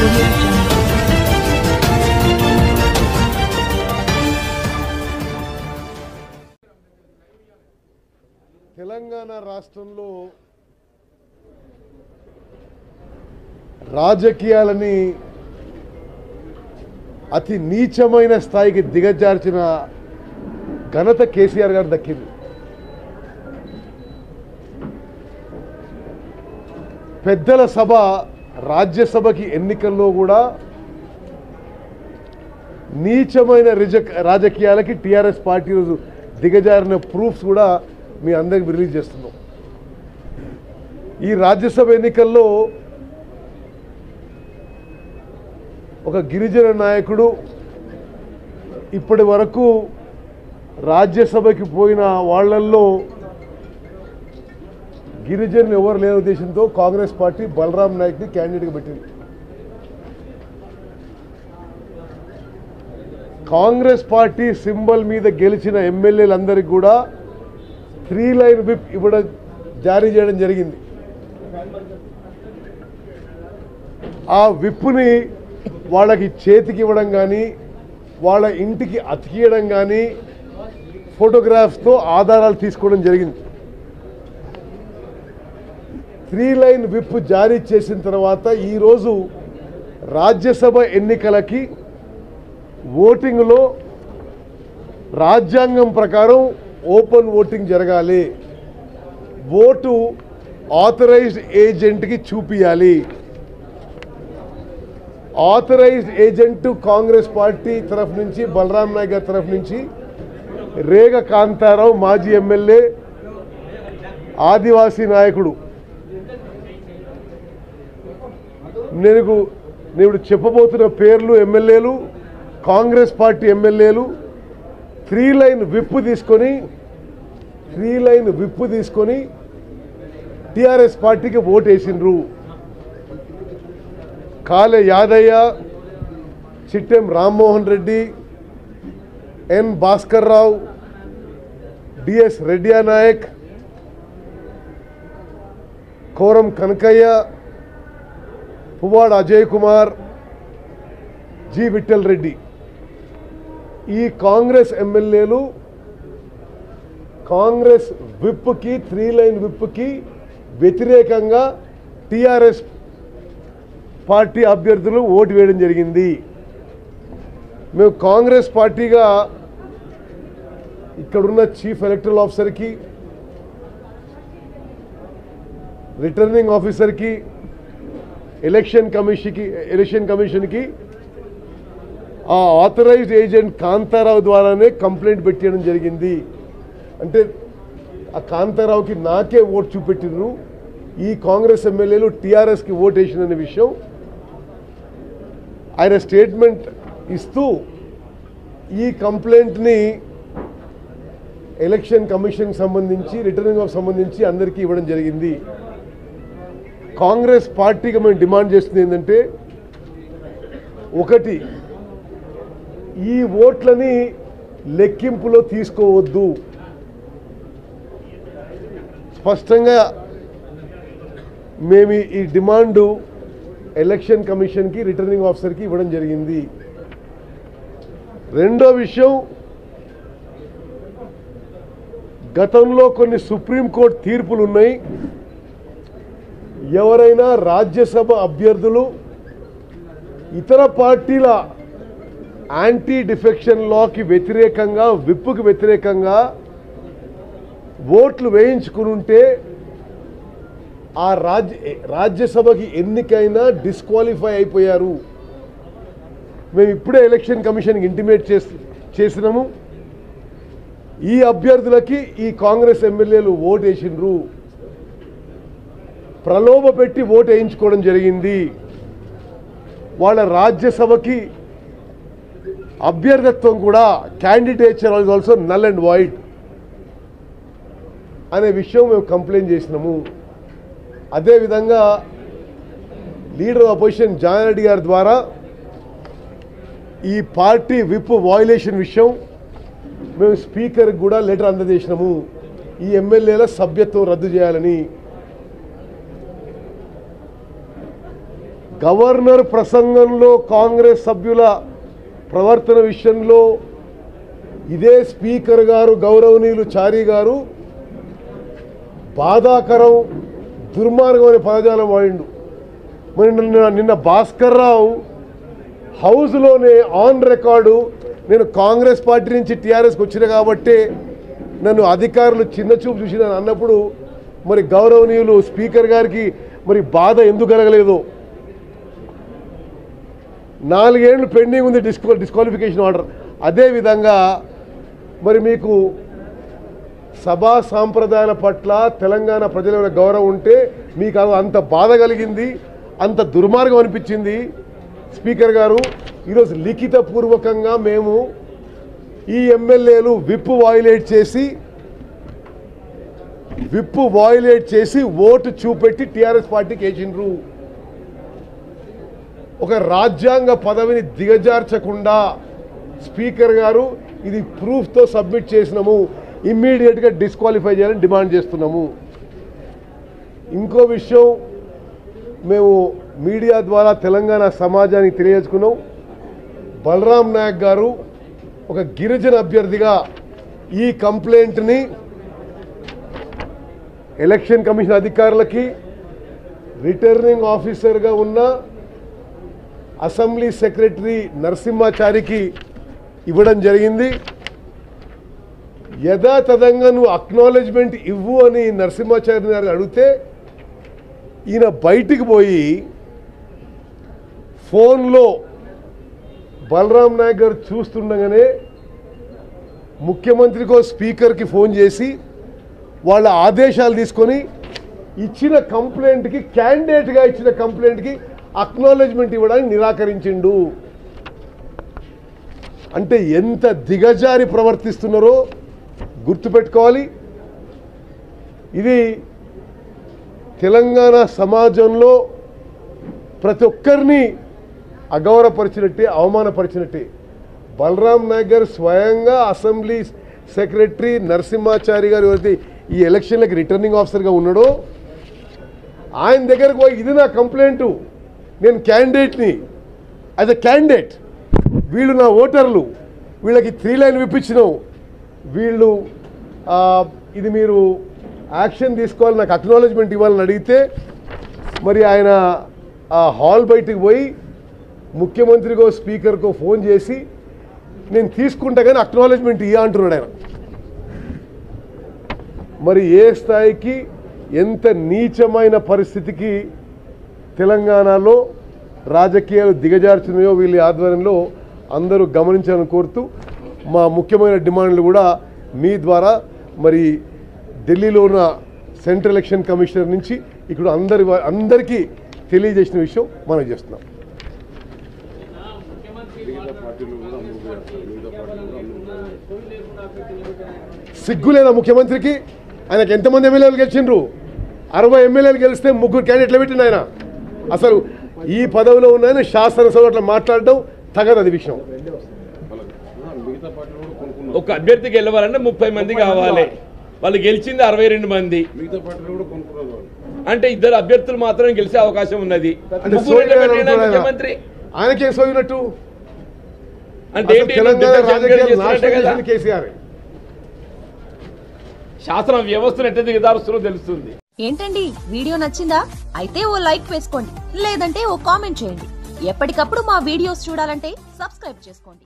audio jungle. Telangana రాష్ట్రంలో రాజకీయాలని అతి నీచమైన స్థాయికి దిగజార్చిన ఘనత కేసీఆర్ గారు దక్కింది. పెద్దల సభ రాజ్యసభకి ఎన్నికల్లో కూడా నీచమైన రాజకీయాలకి టీఆర్ఎస్ పార్టీ రోజు దిగజారిన ప్రూఫ్స్ కూడా మీ అందరికి రిలీజ్ చేస్తున్నాం. ఈ రాజ్యసభ ఎన్నికల్లో ఒక గిరిజన నాయకుడు ఇప్పటి వరకు రాజ్యసభకి పోయిన వాళ్ళల్లో గిరిజనులు ఎవరు లేని ఉద్దేశంతో కాంగ్రెస్ పార్టీ బలరాం నాయక్ని క్యాండిడేట్గా పెట్టింది. కాంగ్రెస్ పార్టీ సింబల్ మీద గెలిచిన ఎమ్మెల్యేలందరికీ కూడా 3 లైన్ విప్ ఇవ్వడం జారీ చేయడం జరిగింది. ఆ విప్పుని వాళ్ళకి చేతికి ఇవ్వడం కానీ వాళ్ళ ఇంటికి అతికియడం కానీ ఫోటోగ్రాఫ్స్తో ఆధారాలు తీసుకోవడం జరిగింది. 3 లైన్ విప్ జారీ చేసిన తర్వాత ఈరోజు రాజ్యసభ ఎన్నికలకి ఓటింగ్లో రాజ్యాంగం ప్రకారం ఓపెన్ ఓటింగ్ జరగాలి. ఓటు ఆథరైజ్డ్ ఏజెంట్కి చూపియాలి. ఆథరైజ్డ్ ఏజెంట్ కాంగ్రెస్ పార్టీ తరఫు నుంచి బలరాం నాయక్ గారి తరఫు నుంచి రేగ కాంతారావు, మాజీ ఎమ్మెల్యే, ఆదివాసీ నాయకుడు. నేను చెప్పబోతున్న పేర్లు ఎమ్మెల్యేలు, కాంగ్రెస్ పార్టీ ఎమ్మెల్యేలు 3 లైన్ విప్పు తీసుకొని టీఆర్ఎస్ పార్టీకి ఓటు వేసిండ్రు. Kale Yadaiah, Chittem Rammohan Reddy, N Bhaskar Rao, DS Redya Naik, Koram Kanakaiah, Puvvada Ajay Kumar, G Vittal Reddy. ఈ కాంగ్రెస్ ఎమ్మెల్యేలు కాంగ్రెస్ విప్కి 3 లైన్ విప్కి వ్యతిరేకంగా టీఆర్ఎస్ పార్టీ అభ్యర్థులు ఓటు వేయడం జరిగింది. మేము కాంగ్రెస్ పార్టీగా ఇక్కడున్న చీఫ్ ఎలక్టరల్ ఆఫీసర్కి, రిటర్నింగ్ ఆఫీసర్కి, ఎలక్షన్ కమిషన్కి ఆ ఆథరైజ్డ్ ఏజెంట్ కాంతారావు ద్వారానే కంప్లైంట్ పెట్టడం జరిగింది. అంటే ఆ కాంతారావుకి నాకే ఓటు చూపెట్టిర్రు, ఈ కాంగ్రెస్ ఎమ్మెల్యేలు టీఆర్ఎస్కి ఓటు వేసిన విషయం ఆయన స్టేట్మెంట్ ఇస్తూ ఈ కంప్లైంట్ని ఎలక్షన్ కమిషన్కి సంబంధించి, రిటర్నింగ్ ఆఫ్ సంబంధించి అందరికీ ఇవ్వడం జరిగింది. కాంగ్రెస్ పార్టీగా మేము డిమాండ్ చేస్తుంది ఏంటంటే, ఒకటి, ఈ ఓట్లని లెక్కింపులో తీసుకోవద్దు. స్పష్టంగా మేము ఈ డిమాండు ఎలక్షన్ కమిషన్కి, రిటర్నింగ్ ఆఫీసర్కి ఇవ్వడం జరిగింది. రెండో విషయం, గతంలో కొన్ని సుప్రీంకోర్టు తీర్పులు ఉన్నాయి. ఎవరైనా రాజ్యసభ అభ్యర్థులు ఇతర పార్టీల యాంటీ డిఫెక్షన్ లాకి వ్యతిరేకంగా, విప్పుకి వ్యతిరేకంగా ఓట్లు వేయించుకుని ఉంటే ఆ రాజ్యసభకి ఎన్నికైనా డిస్క్వాలిఫై అయిపోయారు. మేము ఇప్పుడే ఎలక్షన్ కమిషన్కి ఇంటిమేట్ చేసినాము. ఈ అభ్యర్థులకి ఈ కాంగ్రెస్ ఎమ్మెల్యేలు ఓటు వేసిండ్రు, ప్రలోభ పెట్టి ఓటు వేయించుకోవడం జరిగింది. వాళ్ళ రాజ్యసభకి అభ్యర్థత్వం కూడా candidature also null and wide అనే విషయం మేము కంప్లైంట్ చేసినాము. అదేవిధంగా లీడర్ ఆఫ్ అపోజిషన్ జానారెడ్డి గారి ద్వారా ఈ పార్టీ విప్ వయలేషన్ విషయం మేము స్పీకర్కి కూడా లెటర్ అందజేసినాము. ఈ ఎమ్మెల్యేల సభ్యత్వం రద్దు చేయాలని. గవర్నర్ ప్రసంగంలో కాంగ్రెస్ సభ్యుల ప్రవర్తన విషయంలో ఇదే స్పీకర్ గారు గౌరవనీయులు చారి గారు బాధాకరం దుర్మార్గం అనే పదజాలం వాడిండు. మరి నిన్న భాస్కర్ రావు హౌస్లోనే ఆన్ రికార్డు నేను కాంగ్రెస్ పార్టీ నుంచి టీఆర్ఎస్కి వచ్చిన కాబట్టి నన్ను అధికారులు చిన్న చూపు చూసి అన్నప్పుడు మరి గౌరవనీయులు స్పీకర్ గారికి మరి బాధ ఎందుకు కలగలేదు? 4 ఏళ్ళు పెండింగ్ ఉంది డిస్క్వాలిఫికేషన్ ఆర్డర్. అదేవిధంగా మరి మీకు సభా సాంప్రదాయాల పట్ల తెలంగాణ ప్రజల గౌరవం ఉంటే మీకు అంత బాధ కలిగింది, అంత దుర్మార్గం అనిపించింది. స్పీకర్ గారు ఈరోజు లిఖితపూర్వకంగా మేము ఈ ఎమ్మెల్యేలు విప్ వాయిలేట్ చేసి ఓటు చూపెట్టి టీఆర్ఎస్ పార్టీకి వేసిండ్రు. ఒక రాజ్యాంగ పదవిని దిగజార్చకుండా స్పీకర్ గారు ఇది ప్రూఫ్తో సబ్మిట్ చేసినాము, ఇమ్మీడియట్గా డిస్క్వాలిఫై చేయాలని డిమాండ్ చేస్తున్నాము. ఇంకో విషయం మేము మీడియా ద్వారా తెలంగాణ సమాజానికి తెలియజేసుకున్నాం. బలరాం నాయక్ గారు ఒక గిరిజన అభ్యర్థిగా ఈ కంప్లైంట్ని ఎలక్షన్ కమిషన్ అధికారులకి, రిటర్నింగ్ ఆఫీసర్గా ఉన్న అసెంబ్లీ సెక్రటరీ నరసింహాచారికి ఇవ్వడం జరిగింది. యథాతథంగా నువ్వు అక్నాలెడ్జ్మెంట్ ఇవ్వు అని నరసింహాచారి గారు అడిగితే ఈయన బయటికి పోయి ఫోన్లో బలరాం నాయక్ గారు చూస్తుండగానే ముఖ్యమంత్రికో స్పీకర్కి ఫోన్ చేసి వాళ్ళ ఆదేశాలు తీసుకొని ఇచ్చిన కంప్లైంట్కి, క్యాండిడేట్గా ఇచ్చిన కంప్లైంట్కి అక్నాలెడ్జ్మెంట్ ఇవ్వడానికి నిరాకరించిండు. అంటే ఎంత దిగజారి ప్రవర్తిస్తున్నారో గుర్తుపెట్టుకోవాలి. ఇది తెలంగాణ సమాజంలో ప్రతి ఒక్కరిని అగౌరవపరిచినట్టే, అవమానపరిచినట్టే. బలరాం నాయక్ గారు స్వయంగా అసెంబ్లీ సెక్రటరీ నరసింహాచారి గారు ఎవరైతే ఈ ఎలక్షన్లకు రిటర్నింగ్ ఆఫీసర్గా ఉన్నాడో ఆయన దగ్గరకు పోయి ఇది నా కంప్లైంటు, నేను క్యాండిడేట్ని, యాజ్ ఎ క్యాండిడేట్ వీళ్ళు నా ఓటర్లు, వీళ్ళకి 3 లైన్ విప్పించినావు, వీళ్ళు ఇది మీరు యాక్షన్ తీసుకోవాలి, నాకు అక్నాలెడ్జ్మెంట్ ఇవ్వాలని అడిగితే మరి ఆయన ఆ హాల్ బయటికి పోయి ముఖ్యమంత్రికో స్పీకర్కో ఫోన్ చేసి నేను తీసుకుంటా కానీ అక్నాలెడ్జ్మెంట్ ఇయ్య అంటున్నాడు ఆయన. మరి ఏ స్థాయికి, ఎంత నీచమైన పరిస్థితికి తెలంగాణలో రాజకీయాలు దిగజార్చున్నాయో వీళ్ళ ఆధ్వర్యంలో అందరూ గమనించాలని కోరుతూ మా ముఖ్యమైన డిమాండ్లు కూడా మీ ద్వారా మరి ఢిల్లీలో ఉన్న సెంట్రల్ ఎలక్షన్ కమిషనర్ నుంచి ఇక్కడ అందరికీ తెలియజేసిన విషయం మనం చేస్తున్నాం. సిగ్గు లేదా ముఖ్యమంత్రికి? ఆయనకు ఎంతమంది ఎమ్మెల్యేలు గెలిచిండ్రు? 60 ఎమ్మెల్యేలు గెలిస్తే 3 క్యాండిడేట్లు పెట్టిండు ఆయన. అసలు ఈ పదవిలో ఉన్న శాసనసభలో అట్లా మాట్లాడడం తగదు, అది విషయం. ఒక అభ్యర్థి గెలవాలంటే 30 మంది కావాలి, వాళ్ళు గెలిచింది 62 మంది. అంటే 2 అభ్యర్థులు మాత్రం గెలిచే అవకాశం ఉన్నది. ముఖ్యమంత్రి ఆయనకే సోయినట్టు అంటే కేసీఆర్ శాసన వ్యవస్థను ఎట్లా దిగదారుస్తుందో తెలుస్తుంది. ఏంటండి వీడియో నచ్చిందా? అయితే ఓ లైక్ వేసుకోండి, లేదంటే ఓ కామెంట్ చేయండి. ఎప్పటికప్పుడు మా వీడియోస్ చూడాలంటే సబ్స్క్రైబ్ చేసుకోండి.